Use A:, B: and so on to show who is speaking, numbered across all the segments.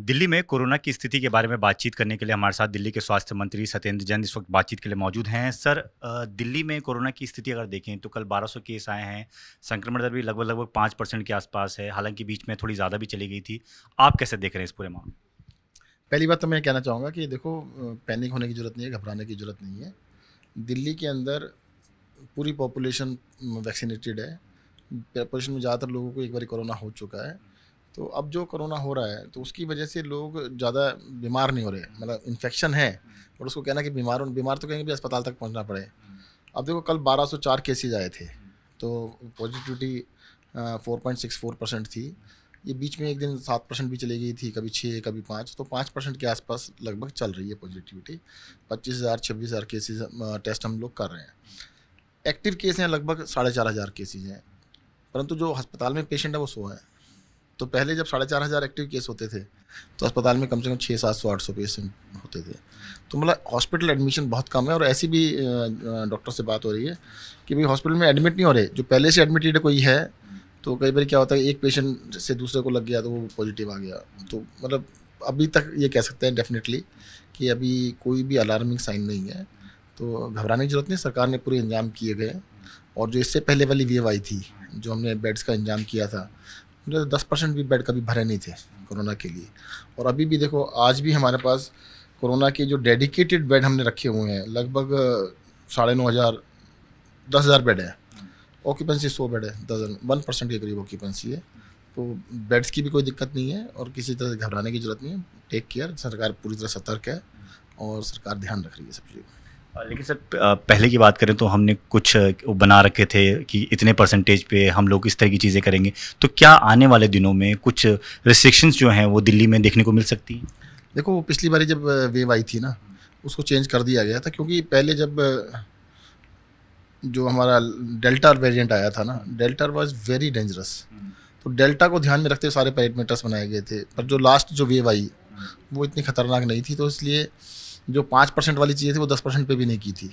A: दिल्ली में कोरोना की स्थिति के बारे में बातचीत करने के लिए हमारे साथ दिल्ली के स्वास्थ्य मंत्री सत्येंद्र जैन इस वक्त बातचीत के लिए मौजूद हैं। सर, दिल्ली में कोरोना की स्थिति अगर देखें तो कल 1200 केस आए हैं। संक्रमण दर भी लगभग 5% के आसपास है। हालांकि बीच में थोड़ी ज़्यादा भी चली गई थी। आप कैसे देख रहे हैं इस पूरे मामले?
B: पहली बात तो मैं कहना चाहूँगा कि देखो, पैनिक होने की ज़रूरत नहीं है, घबराने की ज़रूरत नहीं है। दिल्ली के अंदर पूरी पॉपुलेशन वैक्सीनेटेड है। पॉपुलेशन में ज़्यादातर लोगों को एक बार कोरोना हो चुका है। तो अब जो कोरोना हो रहा है तो उसकी वजह से लोग ज़्यादा बीमार नहीं हो रहे। मतलब इन्फेक्शन है और उसको कहना कि बीमार तो कहेंगे भी अस्पताल तक पहुंचना पड़े। अब देखो, कल 1204 केसेज आए थे तो पॉजिटिविटी 4.64% थी। ये बीच में एक दिन 7% भी चली गई थी, कभी 6 कभी 5, तो 5% के आसपास लगभग चल रही है पॉजिटिविटी। 25,000-26,000 केसेज टेस्ट हम लोग कर रहे हैं। एक्टिव केस हैं लगभग 4,500 केसेज हैं, परंतु जो अस्पताल में पेशेंट है वो 100 है। तो पहले जब 4,500 एक्टिव केस होते थे तो अस्पताल में कम से कम 600-700-800 पेशेंट होते थे। तो मतलब हॉस्पिटल एडमिशन बहुत कम है। और ऐसी भी डॉक्टर से बात हो रही है कि भाई हॉस्पिटल में एडमिट नहीं हो रहे, जो पहले से एडमिटेड कोई है तो कई बार क्या होता है, एक पेशेंट से दूसरे को लग गया तो वो पॉजिटिव आ गया। तो मतलब अभी तक ये कह सकते हैं डेफिनेटली कि अभी कोई भी अलार्मिंग साइन नहीं है। तो घबराने की जरूरत नहीं, सरकार ने पूरे इंतजाम किए गए। और जो इससे पहले वाली वेव आई थी, जो हमने बेड्स का इंतजाम किया था, 10% भी बेड कभी भरे नहीं थे कोरोना के लिए। और अभी भी देखो, आज भी हमारे पास कोरोना के जो डेडिकेटेड बेड हमने रखे हुए हैं लगभग 9,500 10,000 बेड है। ऑक्यूपेंसी 100 बेड है, 1% के करीब ऑक्यूपेंसी है। तो बेड्स की भी कोई दिक्कत नहीं है और किसी तरह से घबराने की जरूरत नहीं है। टेक केयर, सरकार पूरी तरह सतर्क है और सरकार ध्यान रख रही है सब चीज़ों को।
A: लेकिन सर, पहले की बात करें तो हमने कुछ बना रखे थे कि इतने परसेंटेज पे हम लोग इस तरह की चीज़ें करेंगे। तो क्या आने वाले दिनों में कुछ रिस्ट्रिक्शंस जो हैं वो दिल्ली में देखने को मिल सकती हैं?
B: देखो, पिछली बारी जब वेव आई थी ना, उसको चेंज कर दिया गया था, क्योंकि पहले जब जो हमारा डेल्टा वेरिएंट आया था ना, डेल्टा वाज वेरी डेंजरस। तो डेल्टा को ध्यान में रखते हुए सारे पैरामीटर्स बनाए गए थे। पर जो लास्ट जो वेव आई वो इतनी खतरनाक नहीं थी, तो इसलिए जो 5% वाली चीज़ें थी वो 10% पे भी नहीं की थी।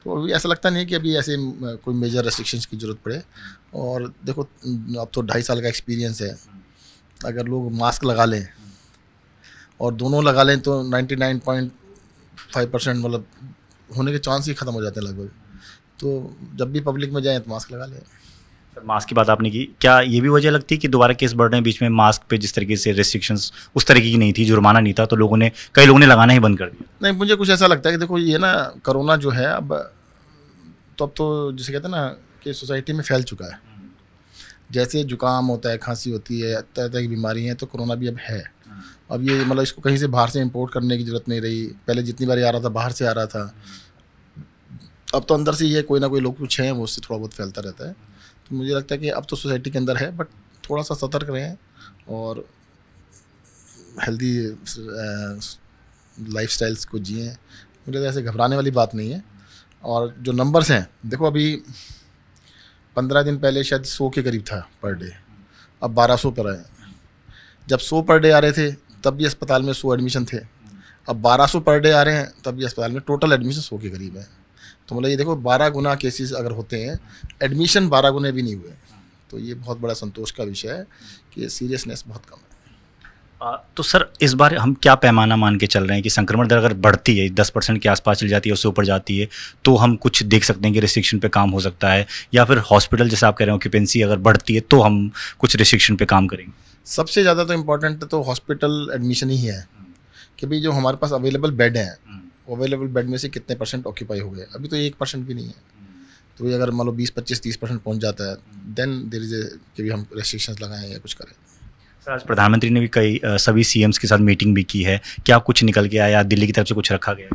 B: तो अभी ऐसा लगता नहीं कि अभी ऐसे कोई मेजर रेस्ट्रिक्शंस की ज़रूरत पड़े। और देखो, अब तो 2.5 साल का एक्सपीरियंस है। अगर लोग मास्क लगा लें और दोनों लगा लें तो 99.5% मतलब होने के चांस ही ख़त्म हो जाते हैं लगभग। तो जब भी पब्लिक में जाएँ तो मास्क लगा लें।
A: सर, मास्क की बात आपने की, क्या ये भी वजह लगती है कि दोबारा केस बढ़ रहे हैं? बीच में मास्क पे जिस तरीके से रेस्ट्रिक्शंस उस तरीके की नहीं थी, जुर्माना नहीं था, तो कई लोगों ने लगाना ही बंद कर दिया।
B: नहीं, मुझे कुछ ऐसा लगता है कि देखो, ये ना कोरोना जो है अब तो जिसे कहते हैं ना कि सोसाइटी में फैल चुका है। जैसे जुकाम होता है, खांसी होती है, तरह तरह की बीमारी हैं, तो कोरोना भी अब है। अब ये मतलब इसको कहीं से बाहर से इंपोर्ट करने की ज़रूरत नहीं रही। पहले जितनी बार आ रहा था बाहर से आ रहा था, अब तो अंदर से ही है। कोई ना कोई लोग कुछ हैं वो उससे थोड़ा बहुत फैलता रहता है। तो मुझे लगता है कि अब तो सोसाइटी के अंदर है, बट थोड़ा सा सतर्क रहें और हेल्दी लाइफस्टाइल्स को जिएँ। मुझे तो ऐसे घबराने वाली बात नहीं है। और जो नंबर्स हैं, देखो अभी 15 दिन पहले शायद 100 के करीब था पर डे, अब 1200 पर आए। जब 100 पर डे आ रहे थे तब भी अस्पताल में 100 एडमिशन थे। अब 1200 पर डे आ रहे हैं तब भी अस्पताल में टोटल एडमिशन 100 के करीब है। तो मतलब ये देखो, 12 गुना केसेस अगर होते हैं, एडमिशन 12 गुने भी नहीं हुए। तो ये बहुत बड़ा संतोष का विषय है कि सीरियसनेस बहुत कम है।
A: तो सर, इस बार हम क्या पैमाना मान के चल रहे हैं कि संक्रमण दर अगर बढ़ती है, 10% के आसपास चली जाती है, उससे ऊपर जाती है, तो हम कुछ देख सकते हैं कि रिस्ट्रिक्शन पे काम हो सकता है? या फिर हॉस्पिटल, जैसे आप कह रहे हैं, ऑक्यूपेंसी अगर बढ़ती है तो हम कुछ रिस्ट्रिक्शन पे काम करेंगे?
B: सबसे ज़्यादा तो इम्पोर्टेंट तो हॉस्पिटल एडमिशन ही है कि भाई जो हमारे पास अवेलेबल बेड हैं, अवेलेबल बेड में से कितने % ऑक्यूपाई हो गए। अभी तो 1% भी नहीं है। तो ये अगर मान लो 20-25-30% पहुंच जाता है, देन देयर इज ए कि भी हम रेस्ट्रिक्शंस लगाएं या कुछ करें।
A: सर, आज प्रधानमंत्री ने भी कई सभी सीएम्स के साथ मीटिंग भी की है। क्या कुछ निकल के आया? दिल्ली की तरफ से कुछ रखा गया?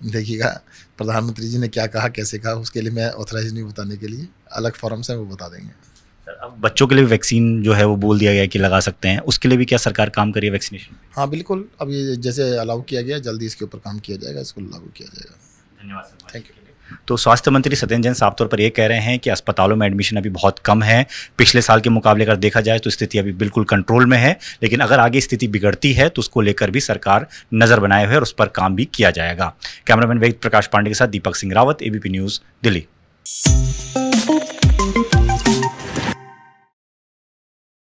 B: देखिएगा, प्रधानमंत्री जी ने क्या कहा, कैसे कहा, उसके लिए मैं ऑथराइज नहीं बताने के लिए। अलग फोरम्स हैं, वो बता देंगे।
A: सर, अब बच्चों के लिए वैक्सीन जो है वो बोल दिया गया है कि लगा सकते हैं, उसके लिए भी क्या सरकार काम कर रही है वैक्सीनेशन?
B: हाँ बिल्कुल, अब ये जैसे अलाउ किया गया, जल्दी इसके ऊपर काम किया जाएगा, इसको लागू किया जाएगा।
A: धन्यवाद सर।
B: Thank you.
A: तो स्वास्थ्य मंत्री सत्येंद्र जैन साफ तौर पर ये कह रहे हैं कि अस्पतालों में एडमिशन अभी बहुत कम है। पिछले साल के मुकाबले अगर देखा जाए तो स्थिति अभी बिल्कुल कंट्रोल में है, लेकिन अगर आगे स्थिति बिगड़ती है तो उसको लेकर भी सरकार नज़र बनाए हुए और उस पर काम भी किया जाएगा। कैमरामैन वेद प्रकाश पांडे के साथ दीपक सिंह रावत, एबीपी न्यूज़, दिल्ली।